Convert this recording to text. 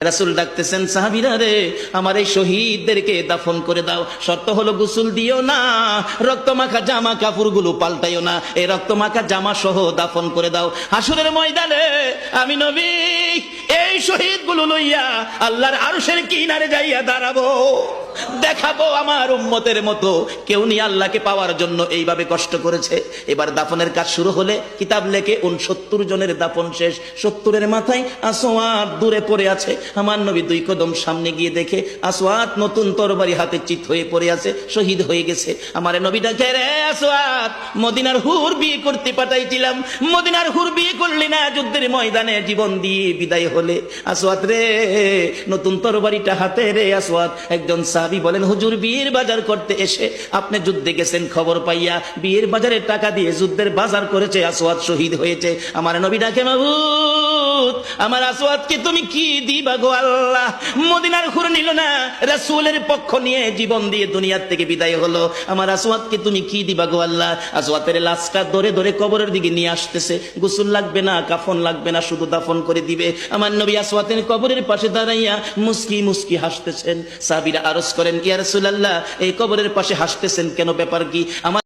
রাসূল ডাকতেছেন, সাহাবীরা রে, আমার এই শহীদদেরকে দাফন করে দাও। শর্ত হলো গোসল দিও না, রক্তমাখা জামা কাপড়গুলো পাল্টাইও না, এই রক্তমাখা জামা সহ দাফন করে দাও। হাসরের ময়দানে আমি নবী এই শহীদগুলো লইয়া আল্লাহর আরশের কিনারে যাইয়া দাঁড়াবো, দেখাবো আমার উম্মতের মতো কেউ নিয়ে আল্লাহকে পাওয়ার জন্য এইভাবে কষ্ট করেছে। এবার দাফনের কাজ শুরু হলে কিতাব লেখে 69 জনের দাফন শেষ। 70-এর মাথায় আসওয়াদ দূরে পড়ে আছে। আমার নবী 2 কদম সামনে গিয়ে দেখে আসওয়াদ নতুন তরবারি হাতে চিত হয়ে পড়ে আছে, শহীদ হয়ে গেছে। আমার নবী ডাকে, রে আসওয়াদ, মদিনার হুর বিয়ে করতে পাঠাইছিলাম, মদিনার হুর বিয়ে করলি না, যুদ্ধের ময়দানে জীবন দিয়ে বিদায় হলে। আসওয়াদ রে, নতুন তরবারিটা হাতে রে। আসওয়াদ একজন সাহাবী বলেন, হুজুর বিয়ের বাজার করতে এসে আপনি যুদ্ধে গেছেন, খবর পাইয়া বিয়ের বাজারের টাকা দিয়ে যুদ্ধের বাজার করেছে, আসওয়াদ শহীদ হয়েছে। আমার নবী ডাকে, মাবুদ, আমার আসওয়াদকে তুমি কি দিবা গো আল্লাহ? মদিনার হুর নিল না, রাসূলের পক্ষ নিয়ে জীবন দিয়ে দুনিয়ার থেকে বিদায় হলো, আমার আসওয়াদকে তুমি কি দিবা গো আল্লাহ? আসওয়াদের লাশটা ধরে ধরে কবরের দিকে নিয়ে আসতেছে। গোসল লাগবে না, কাফন লাগবে না, শুধু দাফন করে দিবে। আমার নবী আসওয়াদের কবরের পাশে দাঁড়াইয়া মুস্কি মুস্কি হাসতেছেন। সাহাবীরা আরজ করেন, ইয়া রাসূলুল্লাহ, এই কবরের পাশে হাসতেছেন কেন, ব্যাপার কি? আমার